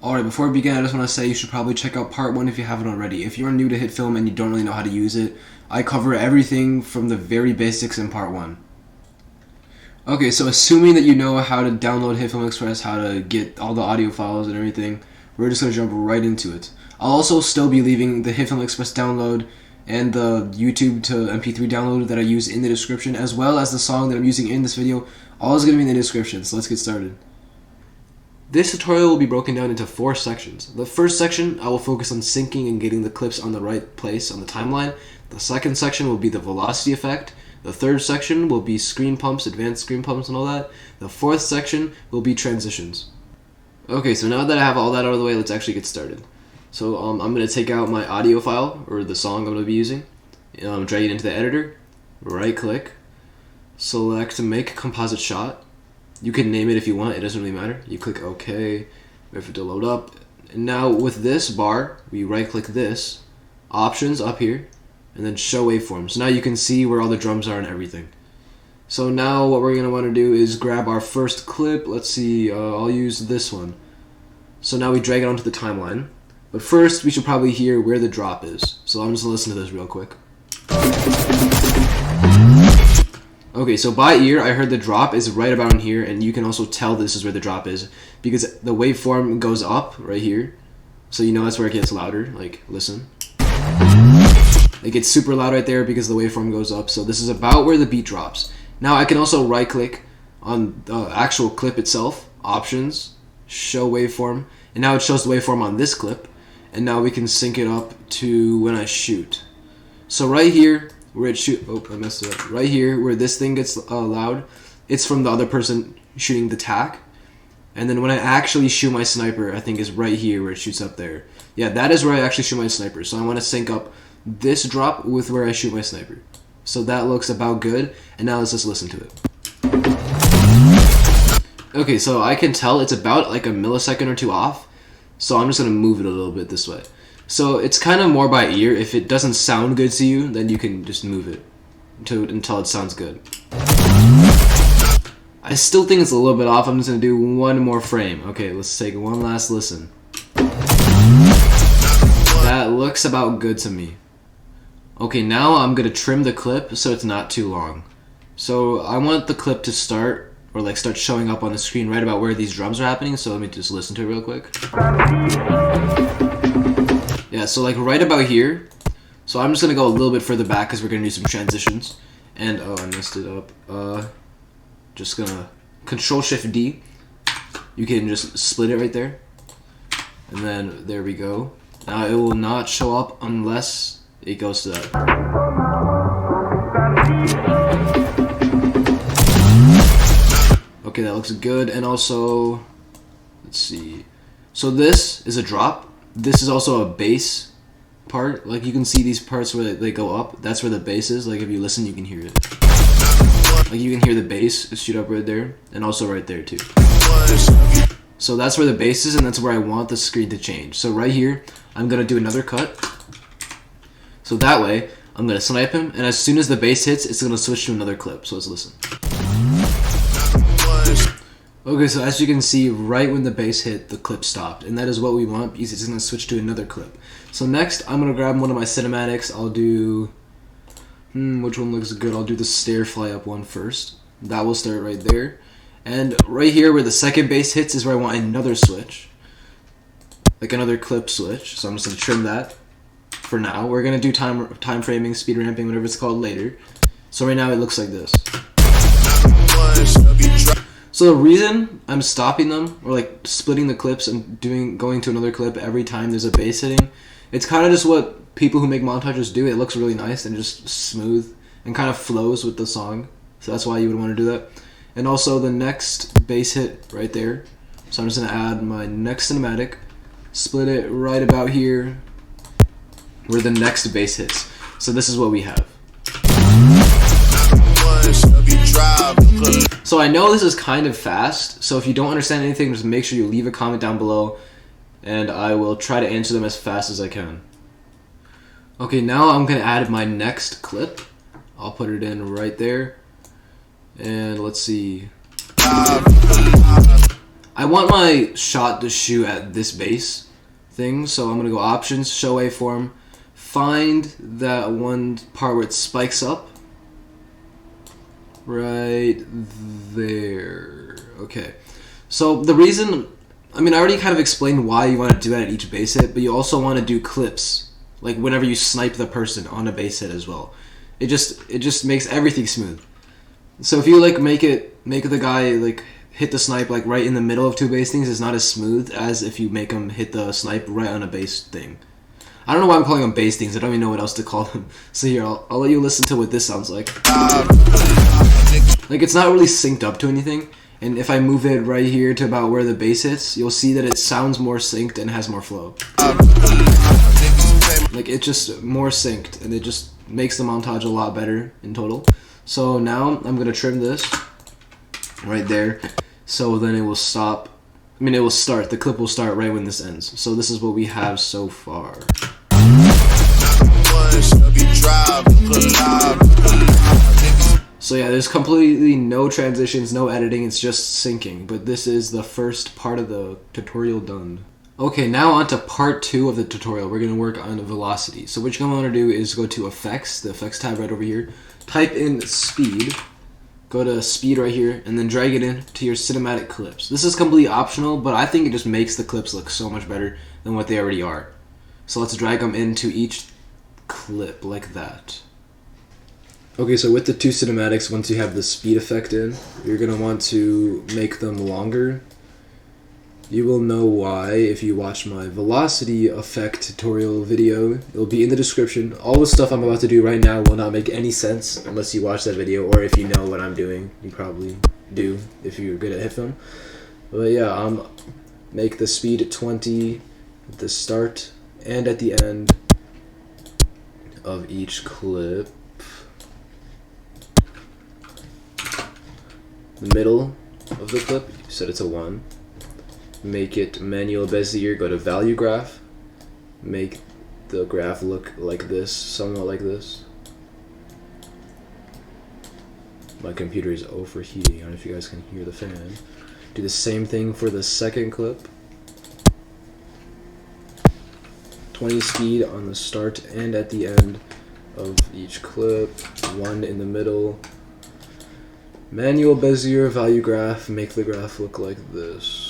Alright, before we begin, I just want to say you should probably check out part 1 if you haven't already. If you're new to Hitfilm and you don't really know how to use it, I cover everything from the very basics in part 1. Okay, so assuming that you know how to download Hitfilm Express, how to get all the audio files and everything, we're just going to jump right into it. I'll also still be leaving the Hitfilm Express download and the YouTube to MP3 download that I use in the description, as well as the song that I'm using in this video. All is going to be in the description, so let's get started. This tutorial will be broken down into 4 sections. The first section, I will focus on syncing and getting the clips on the right place on the timeline. The second section will be the velocity effect. The third section will be screen pumps, advanced screen pumps and all that. The fourth section will be transitions. Okay, so now that I have all that out of the way, let's actually get started. So I'm going to take out my audio file, or the song I'm going to be using, drag it into the editor, right click, select make composite shot. You can name it if you want, it doesn't really matter. You click OK, wait for it to load up. And now with this bar, we right click this, options up here, and then show waveform. So now you can see where all the drums are and everything. So now what we're going to want to do is grab our first clip. Let's see, I'll use this one. So now we drag it onto the timeline. But first we should probably hear where the drop is. So I'm just going to listen to this real quick. Okay, so by ear, I heard the drop is right about in here, and you can also tell this is where the drop is because the waveform goes up right here. So you know that's where it gets louder. Like, listen. It gets super loud right there because the waveform goes up. So this is about where the beat drops. Now I can also right click on the actual clip itself, options, show waveform, and now it shows the waveform on this clip. And now we can sync it up to when I shoot. So right here, where it I messed it up. Right here, where this thing gets loud, it's from the other person shooting the tack. And then when I actually shoot my sniper, I think is right here where it shoots up there. Yeah, that is where I actually shoot my sniper. So I want to sync up this drop with where I shoot my sniper. So that looks about good. And now let's just listen to it. Okay, so I can tell it's about like a millisecond or two off. So I'm just going to move it a little bit this way. So it's kind of more by ear. If it doesn't sound good to you, then you can just move it until it sounds good. I still think it's a little bit off. I'm just going to do one more frame. Okay, let's take one last listen. That looks about good to me. Okay, now I'm going to trim the clip so it's not too long. So I want the clip to start showing up on the screen right about where these drums are happening. So let me just listen to it real quick. Yeah, so like right about here. So I'm just going to go a little bit further back because we're going to do some transitions. And, oh, I messed it up. Just going to Control-Shift-D. You can just split it right there. And then there we go. Now it will not show up unless it goes to that. Okay, that looks good. And also, let's see. So this is a drop. This is also a bass part. Like you can see these parts where they go up. That's where the bass is. Like if you listen, you can hear it. Like you can hear the bass shoot up right there, and also right there too. So that's where the bass is, and that's where I want the screen to change. So right here, I'm gonna do another cut. So that way, I'm gonna snipe him, and as soon as the bass hits, it's gonna switch to another clip. So let's listen. Okay, so as you can see, right when the bass hit, the clip stopped. And that is what we want because it's going to switch to another clip. So next, I'm going to grab one of my cinematics. I'll do... which one looks good? I'll do the stair fly up one first. That will start right there. And right here where the second bass hits is where I want another switch. Like another clip switch. So I'm just going to trim that for now. We're going to do time framing, speed ramping, whatever it's called later. So right now it looks like this. So the reason I'm stopping them, or like splitting the clips and going to another clip every time there's a bass hitting, it's kind of just what people who make montages do. It looks really nice and just smooth and kind of flows with the song. So that's why you would want to do that. And also the next bass hit right there. So I'm just going to add my next cinematic, split it right about here where the next bass hits. So this is what we have. So I know this is kind of fast, so if you don't understand anything, just make sure you leave a comment down below, and I will try to answer them as fast as I can. Okay, now I'm going to add my next clip. I'll put it in right there. And let's see. I want my shot to shoot at this base thing, so I'm going to go Options, Show Waveform, find that one part where it spikes up. Right there. Okay. So the reason, I mean, I already kind of explained why you want to do that at each base hit, but you also want to do clips, like whenever you snipe the person on a base hit as well. It just makes everything smooth. So if you like make the guy like hit the snipe like right in the middle of two base things, it's not as smooth as if you make him hit the snipe right on a base thing. I don't know why I'm calling them base things. I don't even know what else to call them. So here, I'll let you listen to what this sounds like. Like, it's not really synced up to anything. And if I move it right here to about where the bass hits, you'll see that it sounds more synced and has more flow. Like, it's just more synced, and it just makes the montage a lot better in total. So now, I'm going to trim this right there. So then it will stop. I mean, it will start. The clip will start right when this ends. So this is what we have so far. So yeah, there's completely no transitions, no editing, it's just syncing. But this is the first part of the tutorial done. Okay, now on to part 2 of the tutorial. We're going to work on velocity. So what you're going to want to do is go to Effects, the Effects tab right over here. Type in Speed. Go to Speed right here, and then drag it in to your cinematic clips. This is completely optional, but I think it just makes the clips look so much better than what they already are. So let's drag them into each clip like that. Okay, so with the 2 cinematics, once you have the speed effect in, you're going to want to make them longer. You will know why if you watch my velocity effect tutorial video. It'll be in the description. All the stuff I'm about to do right now will not make any sense unless you watch that video, or if you know what I'm doing. You probably do if you're good at Hitfilm. But yeah, make the speed at 20 at the start and at the end of each clip. The middle of the clip, set it to 1. Make it manual Bezier, go to value graph, make the graph look like this, somewhat like this. My computer is overheating, I don't know if you guys can hear the fan. Do the same thing for the second clip. 20 speed on the start and at the end of each clip, 1 in the middle. Manual Bezier, value graph, make the graph look like this.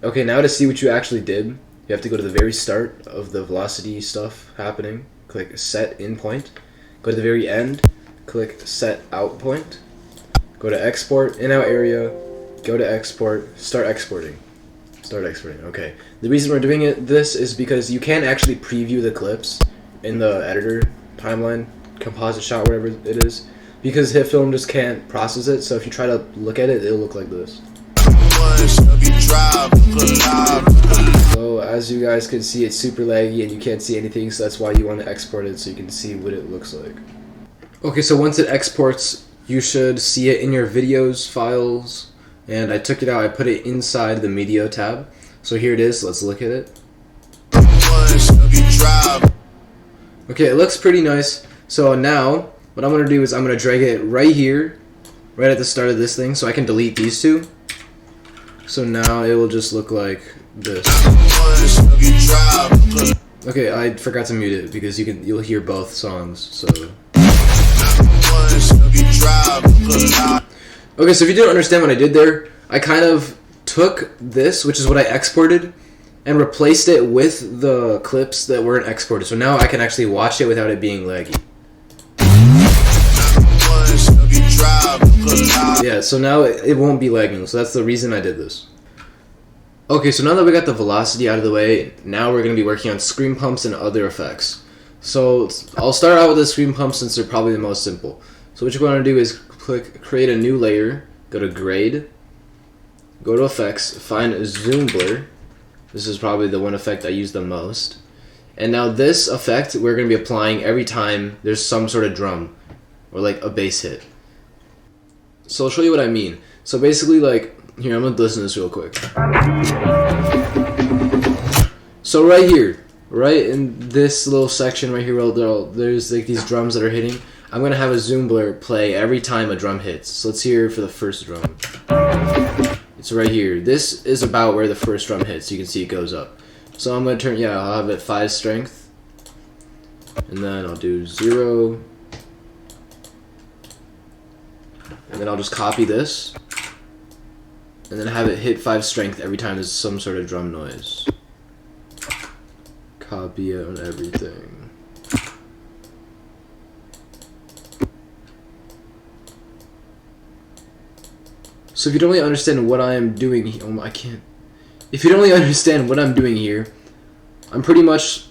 Okay, now to see what you actually did, you have to go to the very start of the velocity stuff happening, click set in point, go to the very end, click set out point, go to export, in out area, go to export, start exporting. Start exporting, okay. The reason we're doing this is because you can actually preview the clips in the editor, timeline, composite shot, whatever it is, because Hitfilm just can't process it, so if you try to look at it, it'll look like this. So as you guys can see, it's super laggy and you can't see anything, so that's why you want to export it so you can see what it looks like. Okay, so once it exports, you should see it in your videos files, and I took it out, I put it inside the media tab. So here it is, let's look at it. Okay, it looks pretty nice. So now, what I'm going to do is I'm going to drag it right here, right at the start of this thing, so I can delete these two. So now it will just look like this. Okay, I forgot to mute it because you'll hear both songs. So okay, so if you didn't understand what I did there, I kind of took this, which is what I exported, and replaced it with the clips that weren't exported. So now I can actually watch it without it being laggy. Yeah, so now it won't be lagging, so that's the reason I did this. Okay, so now that we got the velocity out of the way, now we're going to be working on screen pumps and other effects. So I'll start out with the screen pumps since they're probably the most simple. So what you're going to do is click create a new layer, go to grade, go to effects, find zoom blur. This is probably the one effect I use the most. And now this effect we're going to be applying every time there's some sort of drum or like a bass hit. So I'll show you what I mean. So basically, like, here, I'm going to listen to this real quick. So right here, right in this little section right here, there's like these drums that are hitting. I'm going to have a zoom blur play every time a drum hits. So let's hear for the first drum. It's right here. This is about where the first drum hits. You can see it goes up. So I'm going to turn, I'll have it 5 strength. And then I'll do 0. And then I'll just copy this. And then have it hit 5 strength every time there's some sort of drum noise. Copy it on everything. So if you don't really understand what I am doing here, I can't. If you don't really understand what I'm doing here, I'm pretty much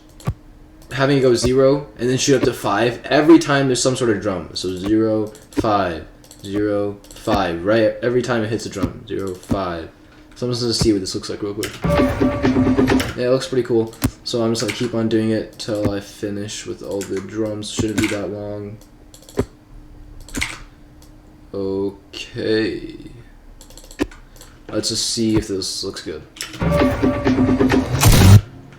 having it go 0 and then shoot up to 5 every time there's some sort of drum. So 0, 5, 0, 5, right? Every time it hits a drum. 0, 5. So I'm just gonna see what this looks like real quick. Yeah, it looks pretty cool. So I'm just gonna keep on doing it till I finish with all the drums. Shouldn't be that long. Okay. Let's just see if this looks good.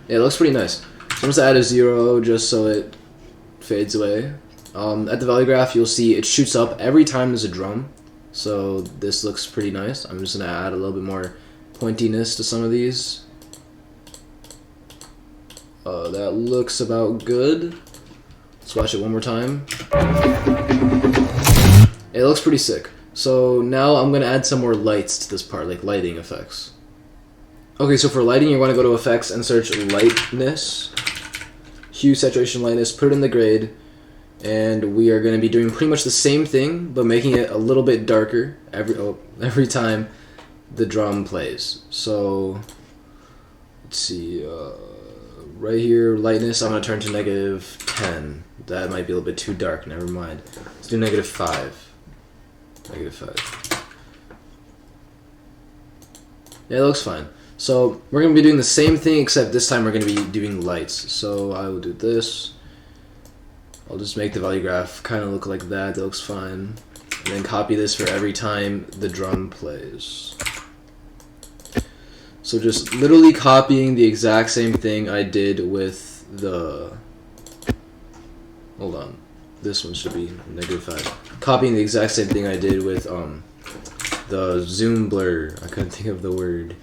Yeah, it looks pretty nice. So I'm just gonna add a 0 just so it fades away. At the value graph, you'll see it shoots up every time there's a drum. So this looks pretty nice. I'm just gonna add a little bit more pointiness to some of these. That looks about good. Let's watch it one more time. It looks pretty sick. So now I'm gonna add some more lights to this part, like lighting effects. Okay, so for lighting, you're gonna go to effects and search lightness, hue, saturation, lightness, put it in the grade, and we are gonna be doing pretty much the same thing, but making it a little bit darker every time the drum plays. So let's see, right here, lightness, I'm gonna turn to -10. That might be a little bit too dark. Never mind. Let's do -5. -5. Yeah, it looks fine. So we're going to be doing the same thing, except this time we're going to be doing lights. So I will do this. I'll just make the value graph kind of look like that. That looks fine. And then copy this for every time the drum plays. So just literally copying the exact same thing I did with the... Hold on. This one should be -5. Copying the exact same thing I did with the zoom blur. I couldn't think of the word.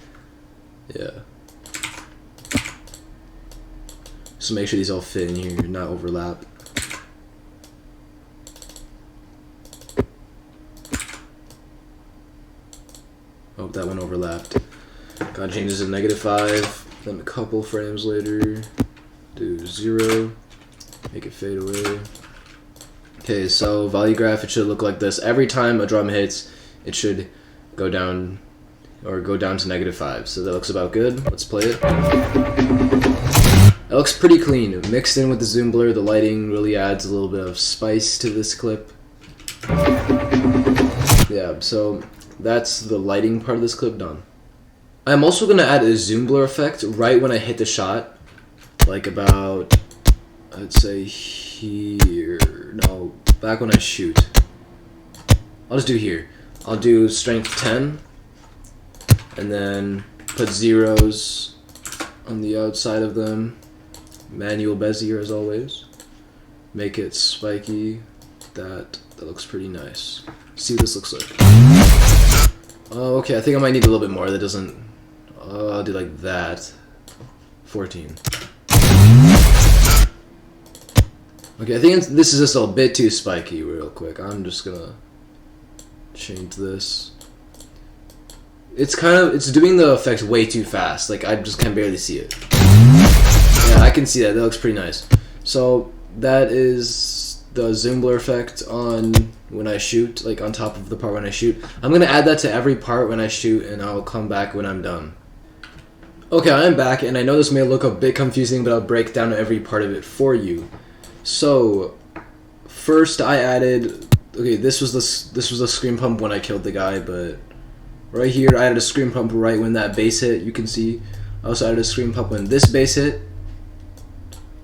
Yeah. So make sure these all fit in here, not overlap. Oh, that one overlapped. Gotta change this to -5. Then a couple frames later, do 0. Make it fade away. Okay, so value graph, it should look like this. Every time a drum hits, it should go down to -5. So that looks about good. Let's play it. It looks pretty clean. Mixed in with the zoom blur, the lighting really adds a little bit of spice to this clip. Yeah, so that's the lighting part of this clip done. I'm also going to add a zoom blur effect right when I hit the shot. Like about, I'd say here. No, back when I shoot. I'll just do here. I'll do strength 10. And then put zeros on the outside of them. Manual Bezier as always. Make it spiky. That looks pretty nice. See what this looks like. Okay, I think I might need a little bit more. That doesn't... I'll do like that. 14. Okay, I think this is just a bit too spiky real quick. I'm just gonna change this. It's doing the effect way too fast. Like, I just can barely see it. Yeah, I can see that. That looks pretty nice. So, that is the zoom blur effect on when I shoot, like on top of the part when I shoot. I'm gonna add that to every part when I shoot, and I'll come back when I'm done. Okay, I'm back, and I know this may look a bit confusing, but I'll break down every part of it for you. So, first I added, okay, this was the scream pump when I killed the guy, but right here I added a scream pump right when that bass hit, you can see. I also added a scream pump when this bass hit,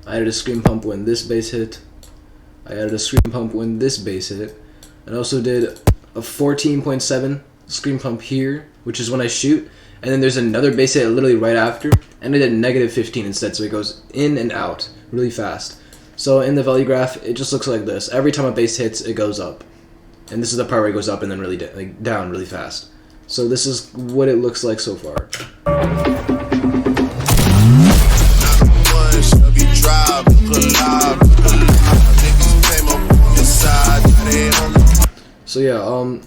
I added a scream pump when this bass hit. I added a scream pump when this bass hit. And I also did a 14.7 scream pump here, which is when I shoot. And then there's another bass hit literally right after. And I did negative 15 instead, so it goes in and out really fast. So in the value graph, it just looks like this. Every time a bass hits, it goes up. And this is the part where it goes up and then really down really fast. So this is what it looks like so far. So yeah,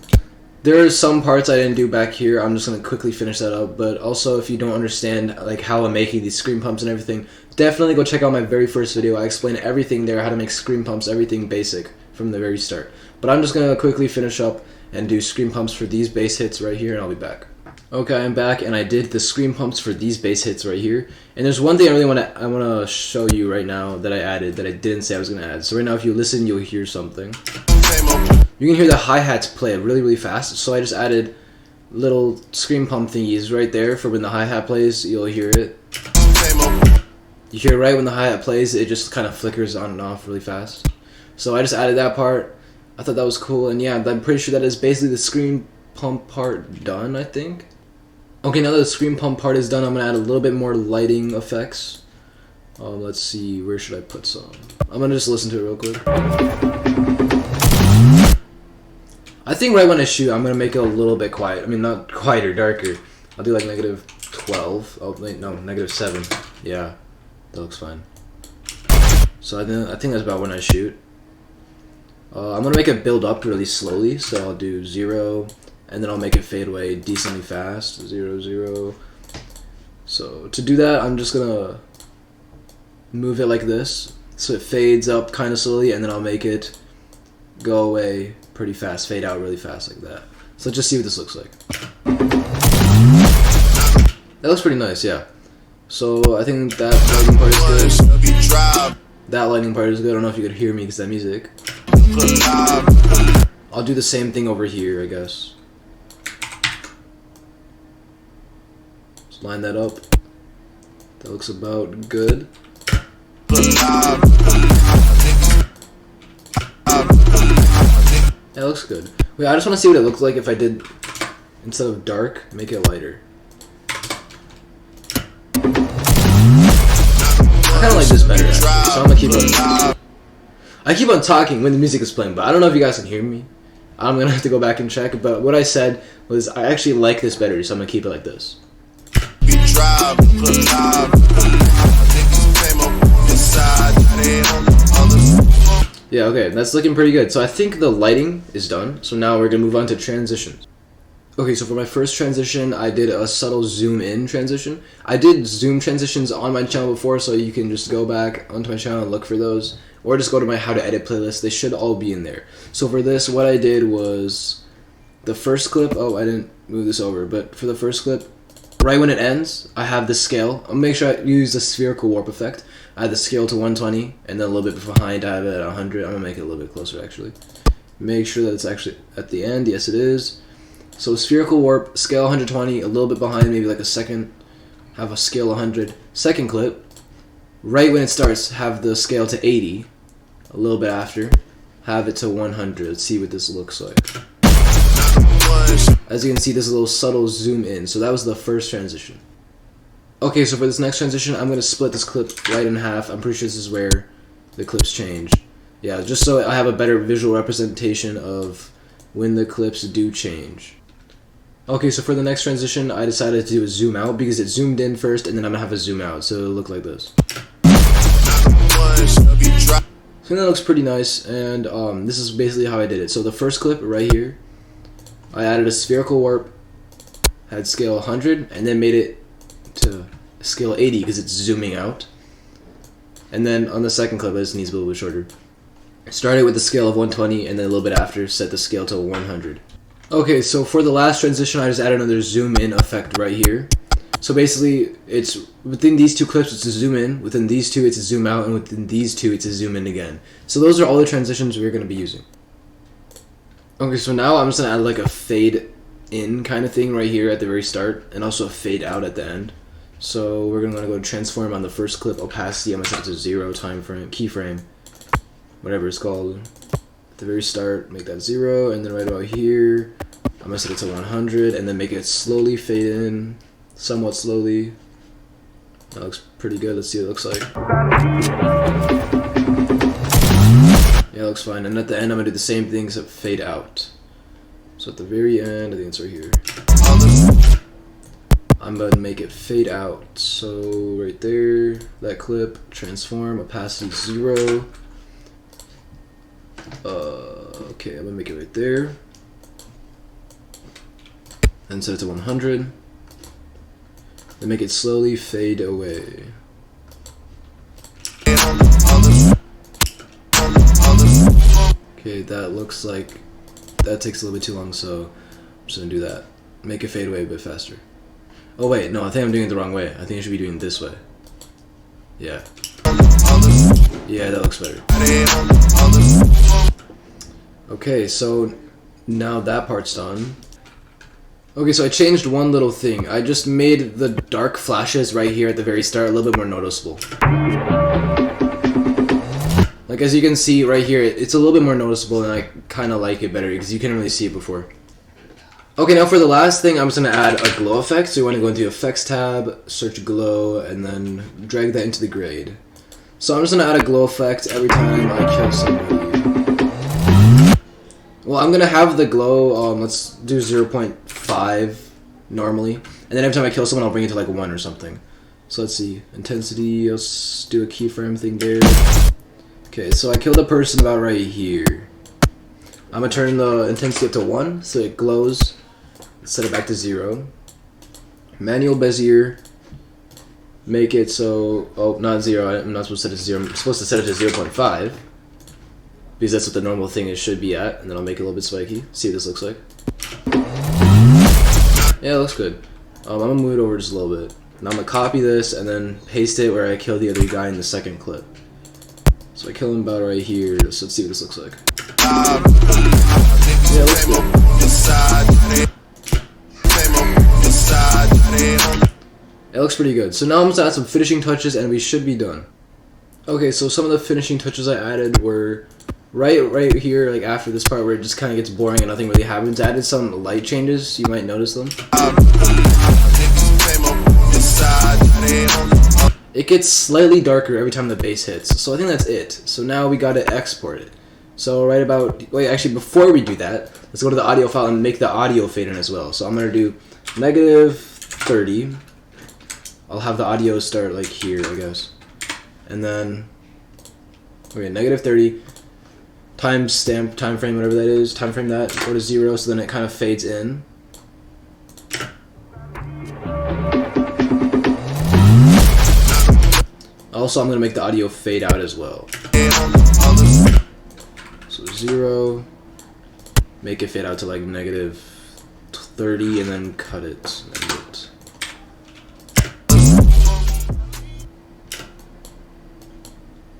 there are some parts I didn't do back here. I'm just gonna quickly finish that up. But also, if you don't understand like how I'm making these scream pumps and everything, definitely go check out my very first video. I explain everything there, how to make scream pumps, everything basic from the very start. But I'm just gonna quickly finish up and do scream pumps for these bass hits right here, and I'll be back. Okay, I'm back, and I did the scream pumps for these bass hits right here. And there's one thing I really wanna show you right now that I added that I didn't say I was gonna add. So right now, if you listen, you'll hear something. You can hear the hi-hats play really, really fast. So I just added little scream pump thingies right there for when the hi-hat plays. You'll hear it. You hear right when the hi-hat plays, it just kind of flickers on and off really fast. So I just added that part. I thought that was cool, and yeah, I'm pretty sure that is basically the scream pump part done, I think. Okay, now that the scream pump part is done, I'm going to add a little bit more lighting effects. Let's see, where should I put some? I'm going to just listen to it real quick. I think right when I shoot, I'm going to make it a little bit quiet. I mean, not quieter, darker. I'll do like negative 12. Oh, wait, no, negative 7. Yeah, that looks fine. So I think that's about when I shoot. I'm going to make it build up really slowly, so I'll do 0, and then I'll make it fade away decently fast. 0, 0. So to do that, I'm just going to move it like this, so it fades up kind of slowly, and then I'll make it go away pretty fast, fade out really fast like that. So let's just see what this looks like. That looks pretty nice, yeah. So I think that lighting part is good. That lighting part is good. I don't know if you could hear me because that music. I'll do the same thing over here, I guess. Just line that up. That looks about good. That looks good. Wait, I just want to see what it looks like if I did, instead of dark, make it lighter. I kind of like this better, actually, so I'm going to keep on. I keep on talking when the music is playing, but I don't know if you guys can hear me. I'm going to have to go back and check, but what I said was I actually like this better, so I'm going to keep it like this. Yeah, okay, that's looking pretty good. So I think the lighting is done, so now we're going to move on to transitions. Okay, so for my first transition, I did a subtle zoom in transition. I did zoom transitions on my channel before, so you can just go back onto my channel and look for those. Or just go to my how to edit playlist. They should all be in there. So for this, what I did was the first clip. Oh, I didn't move this over. But for the first clip, right when it ends, I have the scale. I'll make sure I use the spherical warp effect. I have the scale to 120, and then a little bit behind, I have it at 100. I'm going to make it a little bit closer, actually. Make sure that it's actually at the end. Yes, it is. So spherical warp, scale 120, a little bit behind, maybe like a second. Have a scale 100. Second clip. Right when it starts, have the scale to 80. A little bit after, have it to 100. Let's see what this looks like. As you can see, this is a little subtle zoom in. So that was the first transition. Okay, so for this next transition, I'm going to split this clip right in half. I'm pretty sure this is where the clips change. Yeah, just so I have a better visual representation of when the clips do change. Okay, so for the next transition, I decided to do a zoom out because it zoomed in first, and then I'm going to have a zoom out, so it'll look like this. So that looks pretty nice, and this is basically how I did it. So the first clip right here, I added a spherical warp, had scale 100, and then made it to scale 80 because it's zooming out. And then on the second clip, this needs to be a little bit shorter. Started with the scale of 120, and then a little bit after, set the scale to 100. Okay, so for the last transition, I just added another zoom in effect right here. So basically, it's within these two clips, it's a zoom in. Within these two, it's a zoom out. And within these two, it's a zoom in again. So those are all the transitions we're going to be using. Okay, so now I'm just going to add like a fade in kind of thing right here at the very start. And also a fade out at the end. So we're gonna go to transform on the first clip, opacity. I'm gonna set it to 0, time frame, keyframe, whatever it's called. At the very start, make that 0, and then right about here, I'm gonna set it to 100, and then make it slowly fade in, somewhat slowly. That looks pretty good. Let's see what it looks like. Yeah, it looks fine. And at the end, I'm gonna do the same thing except fade out. So at the very end, I think it's right here. I'm gonna make it fade out. So right there, that clip, transform, opacity 0. Okay, I'm gonna make it right there. And set it to 100. Then make it slowly fade away. Okay, that looks like that takes a little bit too long, so I'm just gonna do that. Make it fade away a bit faster. Oh wait, no, I think I'm doing it the wrong way. I think I should be doing it this way. Yeah. Yeah, that looks better. Okay, so now that part's done. Okay, so I changed one little thing. I just made the dark flashes right here at the very start a little bit more noticeable. Like, as you can see right here, it's a little bit more noticeable, and I kind of like it better because you couldn't really see it before. Okay, now for the last thing, I'm just going to add a glow effect. So you want to go into Effects tab, search glow, and then drag that into the grade. So I'm just going to add a glow effect every time I kill somebody. Well, I'm going to have the glow, let's do 0.5 normally. And then every time I kill someone, I'll bring it to like 1 or something. So let's see. Intensity, let's do a keyframe thing there. Okay, so I killed a person about right here. I'm going to turn the intensity up to 1 so it glows. Set it back to 0. Manual Bezier. Make it so... Oh, not 0. I'm not supposed to set it to 0. I'm supposed to set it to 0.5. Because that's what the normal thing should be at. And then I'll make it a little bit spiky. See what this looks like. Yeah, it looks good. I'm going to move it over just a little bit. Now I'm going to copy this and then paste it where I killed the other guy in the second clip. So I kill him about right here. So let's see what this looks like. Yeah, it looks good. It looks pretty good. So now I'm going to add some finishing touches and we should be done. Okay, so some of the finishing touches I added were right here, like after this part where it just kind of gets boring and nothing really happens. I added some light changes, you might notice them. It gets slightly darker every time the bass hits, so I think that's it. So now we gotta export it. So right about, wait, actually before we do that, let's go to the audio file and make the audio fade in as well. So I'm gonna do -30. I'll have the audio start like here, I guess. And then, okay, -30, timestamp, time frame, whatever that is, time frame that, go to 0, so then it kind of fades in. Also, I'm going to make the audio fade out as well. So 0, make it fade out to like -30, and then cut it.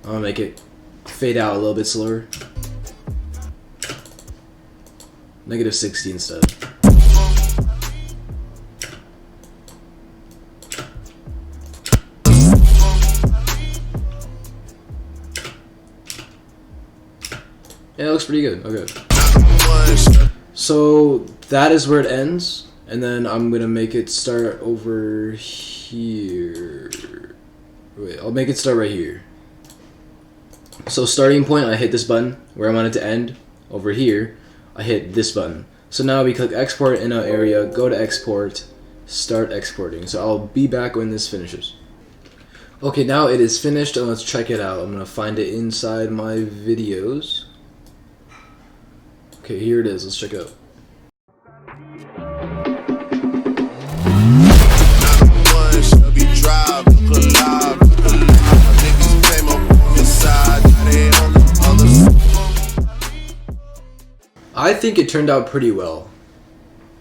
I'm going to make it fade out a little bit slower. -60 instead. Yeah, it looks pretty good. Okay. So that is where it ends, and then I'm gonna make it start over here. Wait, I'll make it start right here. So starting point, I hit this button where I want it to end. Over here, I hit this button. So now we click export in our area, go to export, start exporting. So I'll be back when this finishes. Okay, now it is finished, and let's check it out. I'm gonna find it inside my videos. Okay, here it is. Let's check it out. I think it turned out pretty well.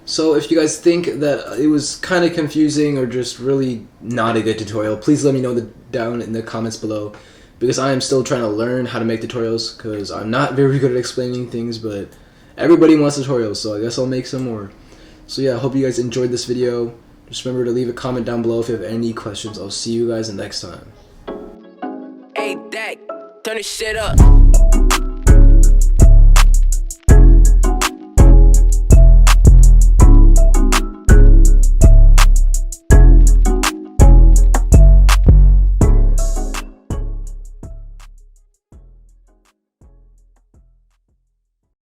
So if you guys think that it was kind of confusing or just really not a good tutorial, please let me know down in the comments below, because I am still trying to learn how to make tutorials, because I'm not very good at explaining things, but everybody wants tutorials, so I guess I'll make some more. So yeah, I hope you guys enjoyed this video. Just remember to leave a comment down below if you have any questions. I'll see you guys next time. Hey, Dak, turn this shit up.